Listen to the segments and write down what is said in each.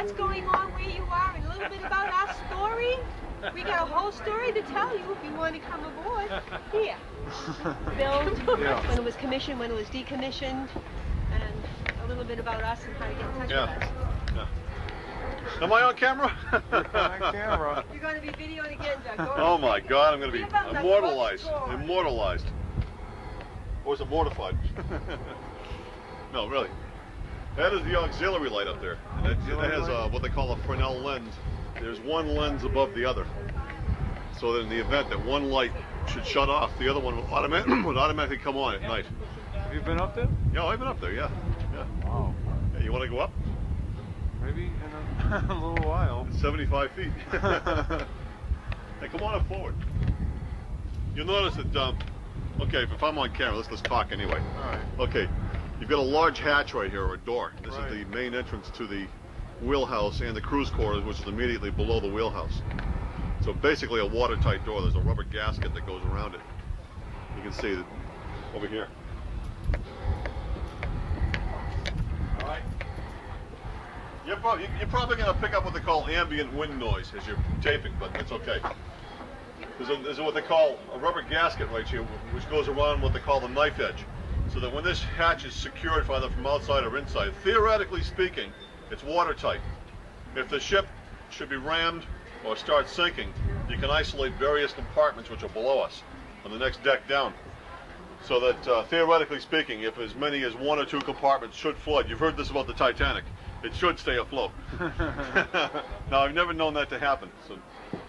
what's going on where you are and a little bit about our story. We got a whole story to tell you if you want to come aboard. Here. Built, when it was commissioned, when it was decommissioned, and a little bit about us and how to get in touch with us. Yeah. Am I on camera? On camera. You're going to be videoed again, Doug. Oh my God, I'm going to be immortalized. Immortalized. Or was it mortified? No, really. That is the auxiliary light up there. And it has what they call a Fresnel lens. There's one lens above the other. So that in the event that one light should shut off, the other one would automatically come on at night. Have you been up there? Yeah, I've been up there, yeah. Wow. Yeah, you want to go up? Maybe in a little while. It's 75 feet. Hey, come on up forward. You'll notice that, okay, if I'm on camera, let's talk anyway. All right. Okay, you've got a large hatch right here, or a door. This is the main entrance to the wheelhouse and the cruise quarters, which is immediately below the wheelhouse. So basically a watertight door. There's a rubber gasket that goes around it. You can see that over here. All right. You're probably going to pick up what they call ambient wind noise as you're taping, but it's okay. There's what they call a rubber gasket right here, which goes around what they call the knife edge. So that when this hatch is secured either from outside or inside, theoretically speaking, it's watertight. If the ship should be rammed or start sinking, you can isolate various compartments which are below us on the next deck down. So that theoretically speaking, if as many as one or two compartments should flood, you've heard this about the Titanic, it should stay afloat. Now, I've never known that to happen. So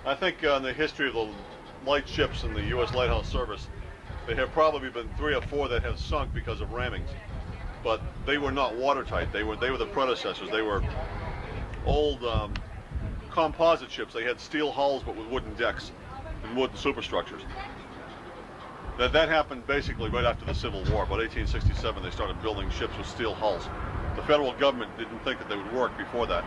I think in the history of the light ships in the U.S. Lighthouse Service, there have probably been 3 or 4 that have sunk because of rammings. But they were not watertight. They were the predecessors. They were old composite ships. They had steel hulls but with wooden decks and wooden superstructures. That happened basically right after the Civil War. About 1867, they started building ships with steel hulls. The federal government didn't think that they would work before that.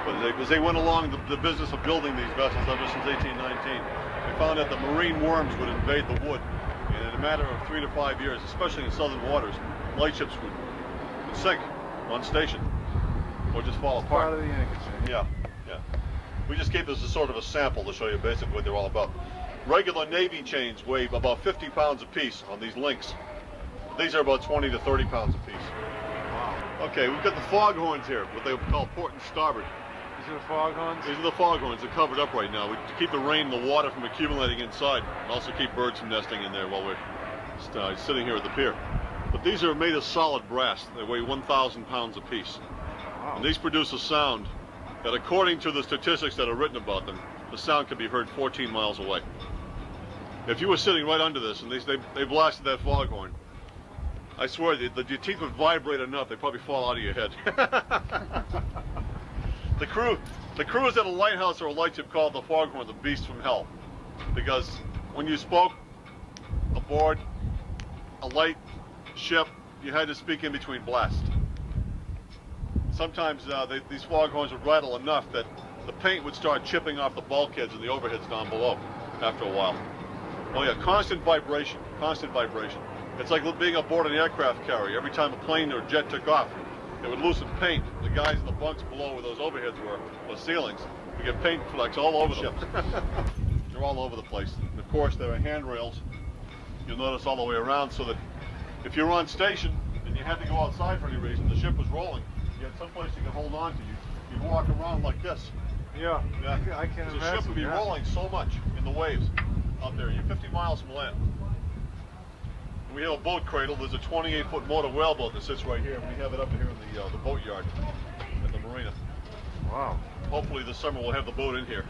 But as they went along the business of building these vessels ever since 1819, they found that the marine worms would invade the wood. And in a matter of 3 to 5 years, especially in southern waters, lightships would sink on station or just fall apart. Part of the anchor chain. Yeah. We just gave this as sort of a sample to show you basically what they're all about. Regular Navy chains weigh about 50 pounds apiece on these links. These are about 20 to 30 pounds apiece. Wow. Okay, we've got the foghorns here, what they call port and starboard. These are the foghorns? These are the foghorns. They're covered up right now to keep the rain and the water from accumulating inside, and also keep birds from nesting in there while we're sitting here at the pier. But these are made of solid brass. They weigh 1,000 pounds apiece. Wow. And these produce a sound that, according to the statistics that are written about them, the sound can be heard 14 miles away. If you were sitting right under this and they blasted that foghorn, I swear your teeth would vibrate enough they'd probably fall out of your head. The crews at a lighthouse or a lightship called the foghorn the beast from hell, because when you spoke aboard a light ship, you had to speak in between blasts. Sometimes these foghorns would rattle enough that the paint would start chipping off the bulkheads and the overheads down below after a while. Oh yeah, constant vibration, constant vibration. It's like being aboard an aircraft carrier. Every time a plane or jet took off, it would loosen paint. The guys in the bunks below where those overheads were, or ceilings, you get paint flecks all over them. They're all over the place. And of course, there are handrails. You'll notice all the way around, so that if you're on station and you had to go outside for any reason, the ship was rolling, you had someplace you could hold on to. You'd walk around like this. Yeah. I can imagine. The ship would be rolling so much in the waves out there. You're 50 miles from land. And we have a boat cradle. There's a 28-foot motor whaleboat that sits right here. We have it up here in the boatyard at the marina. Wow. Hopefully this summer we'll have the boat in here.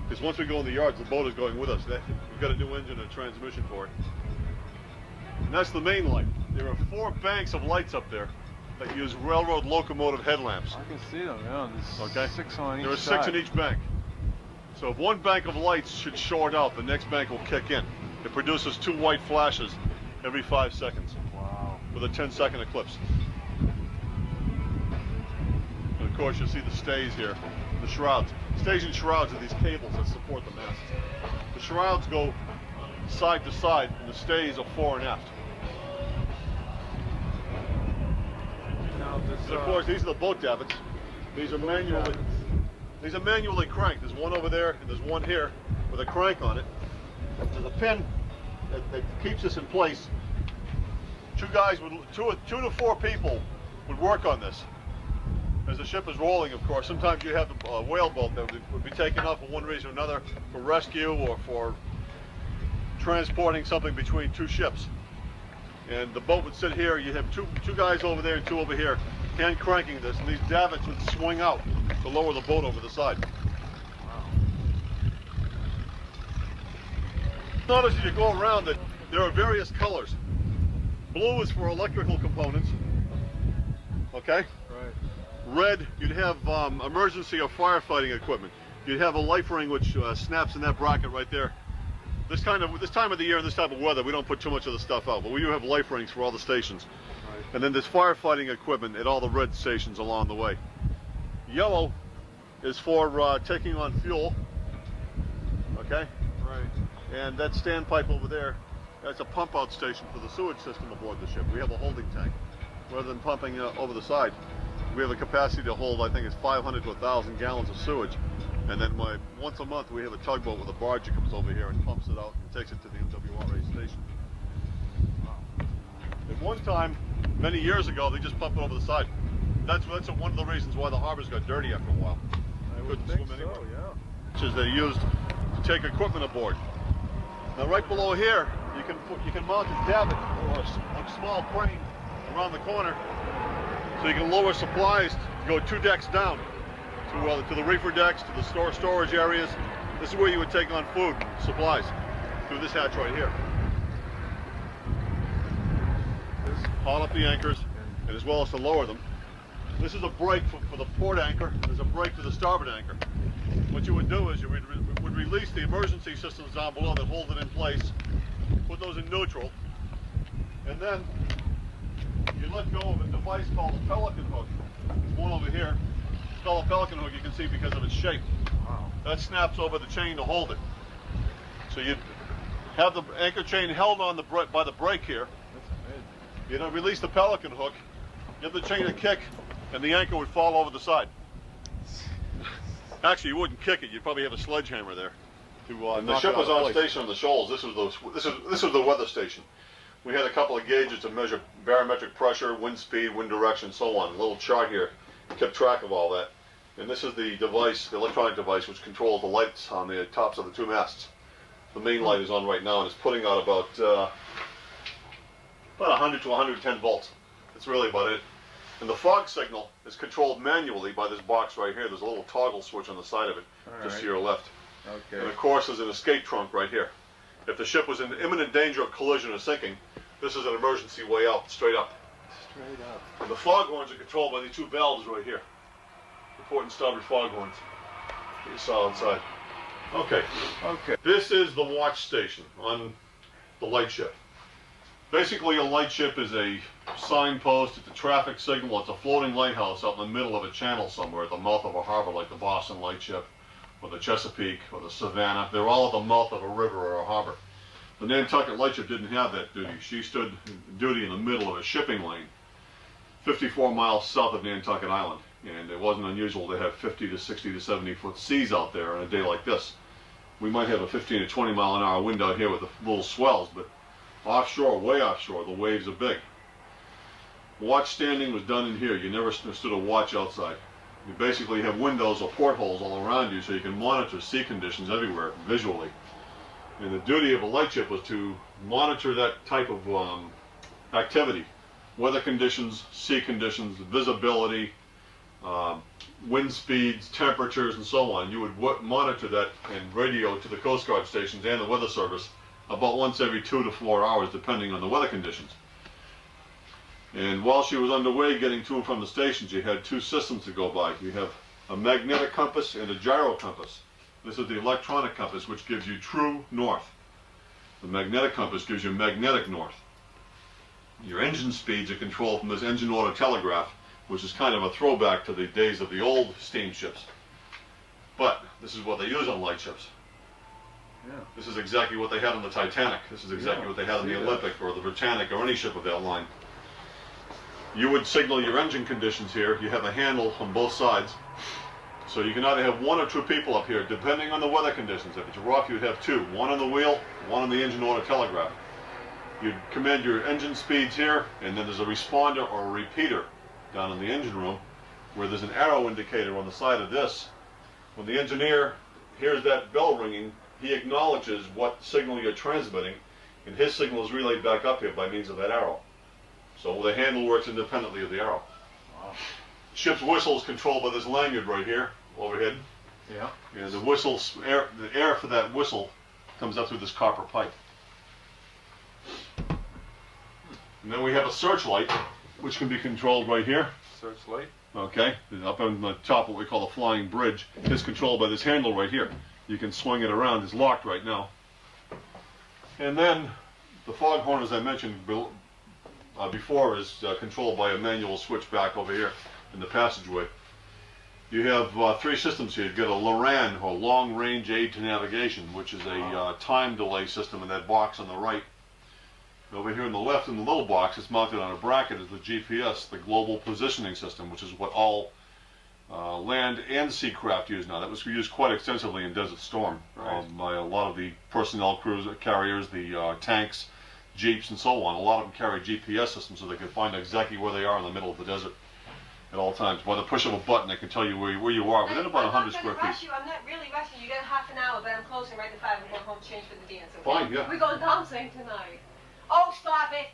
Because once we go in the yards, the boat is going with us. We've got a new engine and a transmission for it. And that's the main light. There are 4 banks of lights up there that use railroad locomotive headlamps. I can see them, yeah. There's 6 on each There are 6 in each bank. So if one bank of lights should short out, the next bank will kick in. It produces 2 white flashes every 5 seconds. Wow. With a 10-second eclipse. And of course you'll see the stays here, the shrouds. Stays and shrouds are these cables that support the masts. The shrouds go side to side, and the stays are fore and aft. Now, does And of course, these are the boat davits. These are manually cranked. There's one over there, and there's one here with a crank on it. There's a pin that keeps this in place. Two to four people would work on this. As the ship is rolling, of course, sometimes you have a whale boat that would be taken off for one reason or another, for rescue or for transporting something between two ships. And the boat would sit here. You have two guys over there and two over here, hand cranking this, and these davits would swing out to lower the boat over the side. Notice as you go around that there are various colors. Blue is for electrical components. Okay? Right. Red, you'd have emergency or firefighting equipment. You'd have a life ring which snaps in that bracket right there. This time of the year and this type of weather, we don't put too much of the stuff out, but we do have life rings for all the stations. Right. And then there's firefighting equipment at all the red stations along the way. Yellow is for taking on fuel. Okay? Right. And that standpipe over there, that's a pump out station for the sewage system aboard the ship. We have a holding tank. Rather than pumping over the side, we have a capacity to hold, I think it's 500 to 1,000 gallons of sewage. And then once a month we have a tugboat with a barge that comes over here and pumps it out and takes it to the MWRA station. Wow. At one time, many years ago, they just pumped it over the side. That's one of the reasons why the harbors got dirty after a while. I would think so, yeah. Which is they used to take equipment aboard. Now right below here, you can mount a davit or a small crane around the corner, so you can lower supplies to go 2 decks down to the reefer decks, to the storage areas. This is where you would take on food, supplies, through this hatch right here. Haul up the anchors, and as well as to lower them. This is a brake for the port anchor, and there's a brake for the starboard anchor. What you would do is you would release the emergency systems down below that hold it in place, put those in neutral, and then you let go of a device called a pelican hook. There's one over here. It's called a pelican hook, you can see, because of its shape. Wow. That snaps over the chain to hold it. So you'd have the anchor chain held on by the brake here. That's amazing. You'd release the pelican hook, give the chain a kick, and the anchor would fall over the side. Actually, you wouldn't kick it. You'd probably have a sledgehammer there. The ship was on station on the shoals. This was the weather station. We had a couple of gauges to measure barometric pressure, wind speed, wind direction, so on. A little chart here kept track of all that. And this is the device, the electronic device, which controls the lights on the tops of the 2 masts. The main light is on right now, and it's putting out about 100 to 110 volts. That's really about it. And the fog signal is controlled manually by this box right here. There's a little toggle switch on the side of it, just to your left. Okay. And of course, there's an escape trunk right here. If the ship was in imminent danger of collision or sinking, this is an emergency way out, straight up. Straight up. And the foghorns are controlled by these 2 valves right here. The port and starboard foghorns that you saw outside. Okay. Okay. This is the watch station on the lightship. Basically, a lightship is a signpost, it's a traffic signal, it's a floating lighthouse out in the middle of a channel somewhere at the mouth of a harbor like the Boston Lightship or the Chesapeake or the Savannah. They're all at the mouth of a river or a harbor. The Nantucket Lightship didn't have that duty. She stood duty in the middle of a shipping lane 54 miles south of Nantucket Island, and it wasn't unusual to have 50 to 60 to 70 foot seas out there on a day like this. We might have a 15 to 20 mile an hour wind out here with the little swells, but offshore, way offshore, the waves are big. Watch standing was done in here. You never stood a watch outside. You basically have windows or portholes all around you so you can monitor sea conditions everywhere visually. And the duty of a lightship was to monitor that type of activity. Weather conditions, sea conditions, visibility, wind speeds, temperatures, and so on. You would monitor that and radio to the Coast Guard stations and the Weather Service about once every 2 to 4 hours, depending on the weather conditions. And while she was underway getting to and from the stations, you had 2 systems to go by. You have a magnetic compass and a gyro compass. This is the electronic compass, which gives you true north. The magnetic compass gives you magnetic north. Your engine speeds are controlled from this engine order telegraph, which is kind of a throwback to the days of the old steamships. But this is what they use on lightships. Yeah. This is exactly what they had on the Titanic. This is exactly what they had on the Olympic or the Britannic or any ship of that line. you would signal your engine conditions here. You have a handle on both sides. So you can either have one or two people up here, depending on the weather conditions. If it's rough, you'd have two. One on the wheel, one on the engine order telegraph. You'd command your engine speeds here, and then there's a responder or a repeater down in the engine room, where there's an arrow indicator on the side of this. When the engineer hears that bell ringing, he acknowledges what signal you're transmitting, and his signal is relayed back up here by means of that arrow. So the handle works independently of the arrow. Wow. Ship's whistle is controlled by this lanyard right here, overhead. Yeah. And the air for that whistle comes up through this copper pipe. And then we have a searchlight, which can be controlled right here. Searchlight. Okay, up on the top, what we call the flying bridge, is controlled by this handle right here. You can swing it around. It's locked right now. And then the foghorn, as I mentioned before, is controlled by a manual switch back over here in the passageway. You have three systems here. You've got a LORAN, or Long Range Aid to Navigation, which is a time delay system in that box on the right. Over here on the left in the little box, it's mounted on a bracket, is the GPS, the Global Positioning System, which is what all land and sea craft use now. That was used quite extensively in Desert Storm by a lot of the personnel carriers, the tanks, jeeps, and so on. A lot of them carry GPS systems so they can find exactly where they are in the middle of the desert at all times. By the push of a button, they can tell you where you are within about 100 square feet. I'm not really rushing. You got half an hour, but I'm closing right at 5 and going home to change for the dance. Okay? Fine, yeah. We're going dancing tonight. Oh, stop it!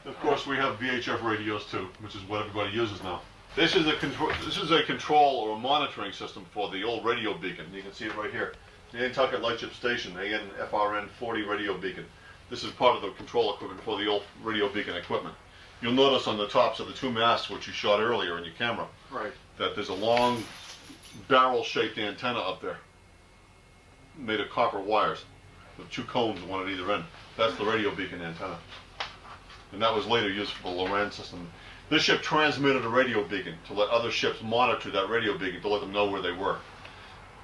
Of course, we have VHF radios too, which is what everybody uses now. This is a control or a monitoring system for the old radio beacon. You can see it right here. The Nantucket Lightship Station, AN/FRN 40 radio beacon. This is part of the control equipment for the old radio beacon equipment. You'll notice on the tops of the two masts, which you shot earlier in your camera, that there's a long barrel-shaped antenna up there, made of copper wires, with two cones, one at either end. That's the radio beacon antenna. And that was later used for the LORAN system. This ship transmitted a radio beacon to let other ships monitor that radio beacon to let them know where they were,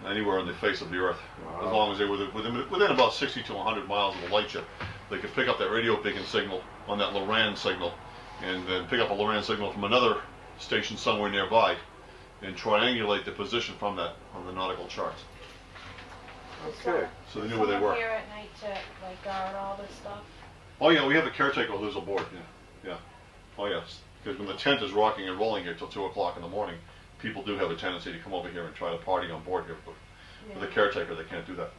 anywhere on the face of the Earth. Wow. As long as they were within about 60 to 100 miles of the lightship, they could pick up that radio beacon signal on that LORAN signal, and then pick up a LORAN signal from another station somewhere nearby, and triangulate the position from that on the nautical charts. Okay. So they knew where they were. Here at night to like guard all this stuff. Oh yeah, we have a caretaker who's aboard. Yeah. Oh yes. Because when the tent is rocking and rolling here till 2 o'clock in the morning, people do have a tendency to come over here and try to party on board here. But with a caretaker, they can't do that.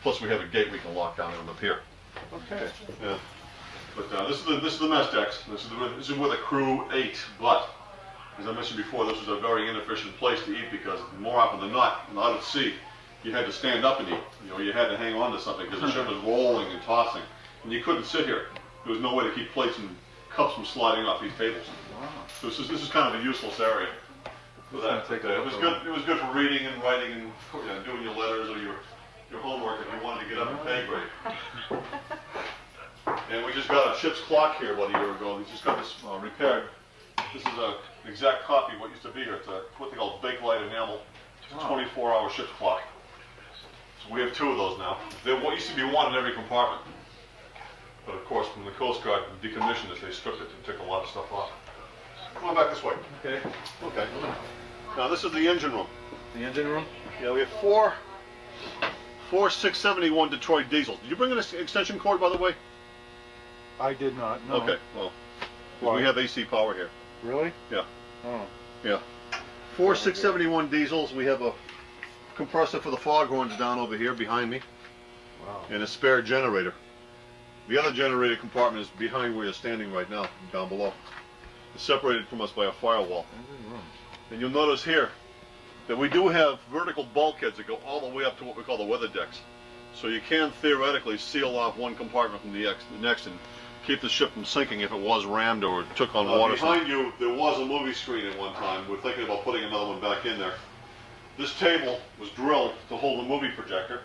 Plus, we have a gate we can lock down on the pier. Okay. Yeah. But this is the mess decks. This is where the crew ate. But as I mentioned before, this was a very inefficient place to eat because more often than not, out at sea, you had to stand up and eat. You had to hang on to something because the ship was rolling and tossing, and you couldn't sit here. There was no way to keep plates and cups from sliding off these tables. Wow. So this is kind of a useless area for that. It was good. It was good for reading and writing and doing your letters or your homework if you wanted to get up and pay grade. And we just got a ship's clock here about a year ago. We just got this repaired. This is an exact copy of what used to be here. It's what they call Bakelite enamel. It's a 24-hour ship's clock. So we have two of those now. There used to be one in every compartment. But of course, when the Coast Guard decommissioned it, they stripped it and took a lot of stuff off. Come on back this way. Okay. Okay. Now this is the engine room. The engine room? Yeah, we have four 671 Detroit diesels. Did you bring an extension cord, by the way? I did not, no. Okay, well, we have AC power here. Really? Yeah. Oh. Yeah. 4 671 diesels. We have a compressor for the foghorns down over here behind me. Wow. And a spare generator. The other generator compartment is behind where you're standing right now, down below. It's separated from us by a firewall. And you'll notice here that we do have vertical bulkheads that go all the way up to what we call the weather decks. So you can theoretically seal off one compartment from the next and keep the ship from sinking if it was rammed or took on water. Behind you, there was a movie screen at one time. We're thinking about putting another one back in there. This table was drilled to hold a movie projector,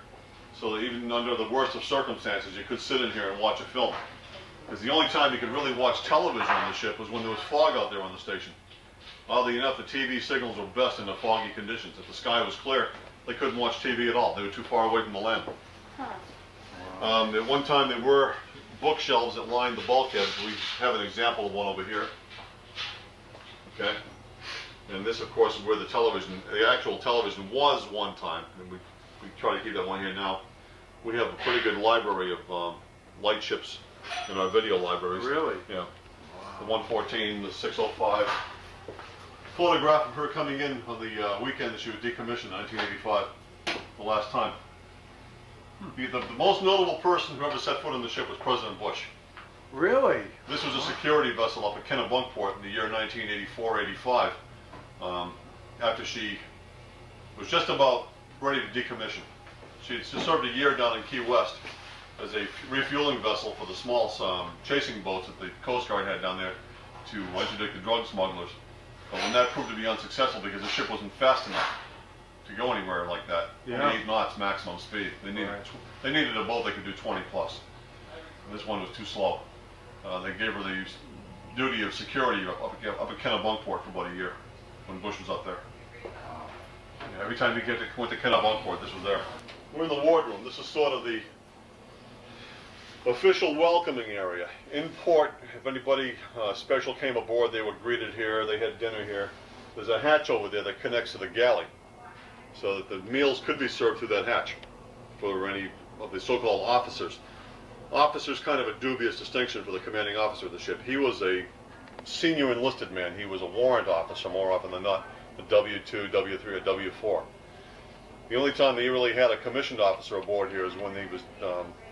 so that even under the worst of circumstances, you could sit in here and watch a film. Because the only time you could really watch television on the ship was when there was fog out there on the station. Oddly enough, the TV signals were best in the foggy conditions. If the sky was clear, they couldn't watch TV at all. They were too far away from the land. At one time, they were bookshelves that line the bulkheads. We have an example of one over here. Okay, and this, of course, is where the actual television was one time, and we try to keep that one here now. We have a pretty good library of lightships in our video libraries. Really? Yeah. The 114, the 605. Photograph of her coming in on the weekend that she was decommissioned in 1985, the last time. The most notable person who ever set foot on the ship was President Bush. Really? This was a security vessel up at Kennebunkport in the year 1984-85, after she was just about ready to decommission. She had served a year down in Key West as a refueling vessel for the small chasing boats that the Coast Guard had down there to interdict the drug smugglers. But when that proved to be unsuccessful because the ship wasn't fast enough to go anywhere like that, yeah. 8 knots maximum speed. They needed a boat that could do 20 plus. And this one was too slow. They gave her the duty of security up at Kennebunkport for about a year when Bush was up there. Yeah, every time you went to Kennebunkport, this was there. We're in the wardroom. This is sort of the official welcoming area. In port, if anybody special came aboard, they were greeted here. They had dinner here. There's a hatch over there that connects to the galley, so that the meals could be served through that hatch for any of the so-called officers. Officer's kind of a dubious distinction for the commanding officer of the ship. He was a senior enlisted man. He was a warrant officer more often than not, a W2, W3, or W4. The only time they really had a commissioned officer aboard here is when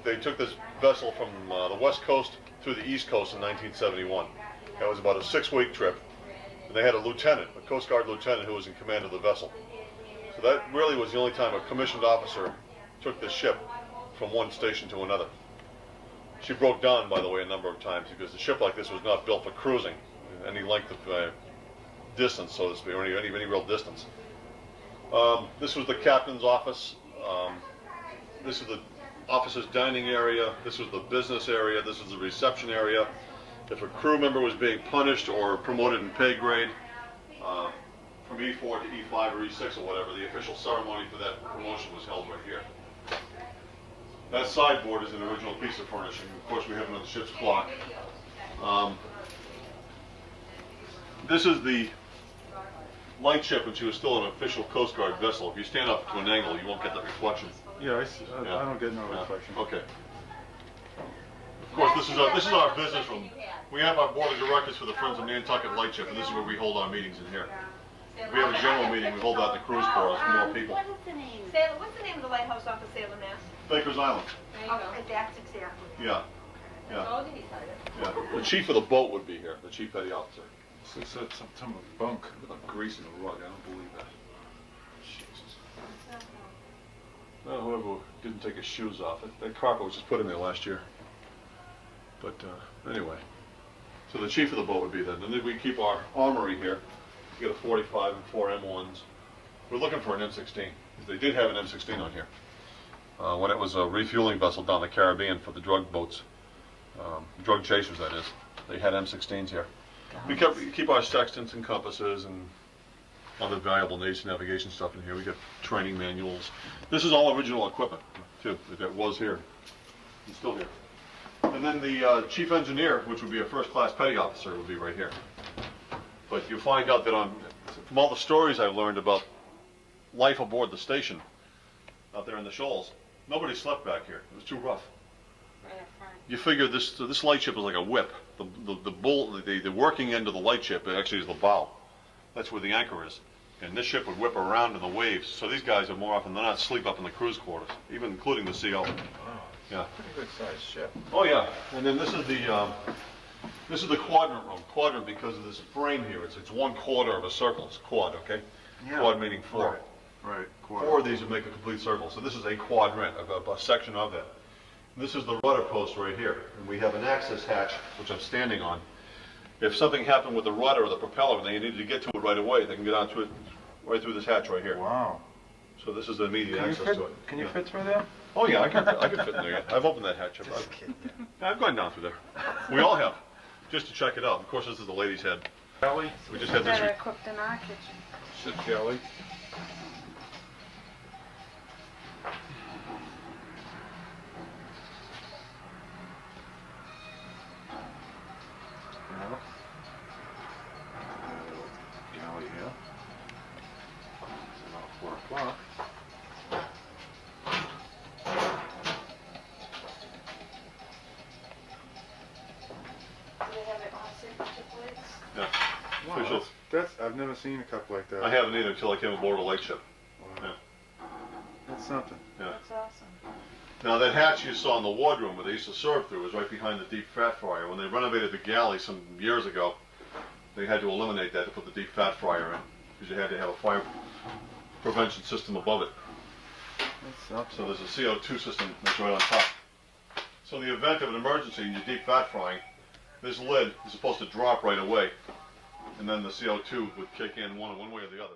they took this vessel from the west coast through the east coast in 1971. That was about a 6-week trip. And they had a lieutenant, a Coast Guard lieutenant, who was in command of the vessel. So that really was the only time a commissioned officer took this ship from one station to another. She broke down, by the way, a number of times because a ship like this was not built for cruising any length of distance, so to speak, or any real distance. This was the captain's office. This is the officer's dining area. This was the business area. This was the reception area. If a crew member was being punished or promoted in pay grade from E4 to E5 or E6 or whatever, the official ceremony for that promotion was held right here. That sideboard is an original piece of furnishing. Of course, we have it on the ship's clock. This is the Lightship when she was still an official Coast Guard vessel. If you stand up to an angle, you won't get the reflection. Yeah, I see. I don't get no reflection. Okay. Of course, this is our business room. We have our board of directors for the Friends of Nantucket Lightship, and this is where we hold our meetings in here. We have a general meeting. We hold out the cruise quarters for more people. Sailor, what's the name of the lighthouse off of Salem, Mass? Baker's Island. Oh, that's exactly. Yeah. Yeah. Oh, did he sign it? Yeah. The chief of the boat would be here. The chief petty officer. It's some bunk with grease in the rug. I don't believe that. Jesus. Well, whoever didn't take his shoes off. That carpet was just put in there last year. But anyway. So the chief of the boat would be there. And then we keep our armory here. We get a 45 and 4 M1s. We're looking for an M16. They did have an M16 on here. When it was a refueling vessel down the Caribbean for the drug boats. Drug chasers, that is. They had M16s here. We keep our sextants and compasses and other valuable navigation stuff in here. We got training manuals. This is all original equipment, too, that was here. It's still here. And then the chief engineer, which would be a first-class petty officer, would be right here. But you'll find out that from all the stories I've learned about life aboard the station out there in the shoals, nobody slept back here. It was too rough. You figure this lightship is like a whip. The working end of the lightship actually is the bow. That's where the anchor is. And this ship would whip around in the waves. So these guys are more often than not sleep up in the cruise quarters, even including the CO. Wow. Yeah. Pretty good sized ship. Oh yeah. And then this is the quadrant room. Quadrant because of this frame here. It's 1/4 of a circle. It's quad, okay? Yeah. Quad meaning 4. Right. 4 of these would make a complete circle. So this is a quadrant, a section of that. This is the rudder post right here, and we have an access hatch, which I'm standing on. If something happened with the rudder or the propeller and they needed to get to it right away, they can get onto it right through this hatch right here. Wow. So this is the immediate access to it. Can you fit through there? Oh yeah, I can fit in there. Yeah. I've opened that hatch. I've gone down through there. We all have, just to check it out. Of course, this is the ladies' head. Galley? We just had this. Better equipped in our kitchen. Ship galley. bunk. Do they have it on signature plates? Yeah. Wow, Official. that's I've never seen a cup like that. I haven't either until I came aboard a lightship. Wow. Yeah. That's something. Yeah. That's awesome. Now that hatch you saw in the wardroom where they used to serve through was right behind the deep fat fryer. When they renovated the galley some years ago, they had to eliminate that to put the deep fat fryer in because you had to have a fire prevention system above it. That's something. So there's a CO2 system that's right on top. So in the event of an emergency in your deep fat frying, this lid is supposed to drop right away, and then the CO2 would kick in one way or the other.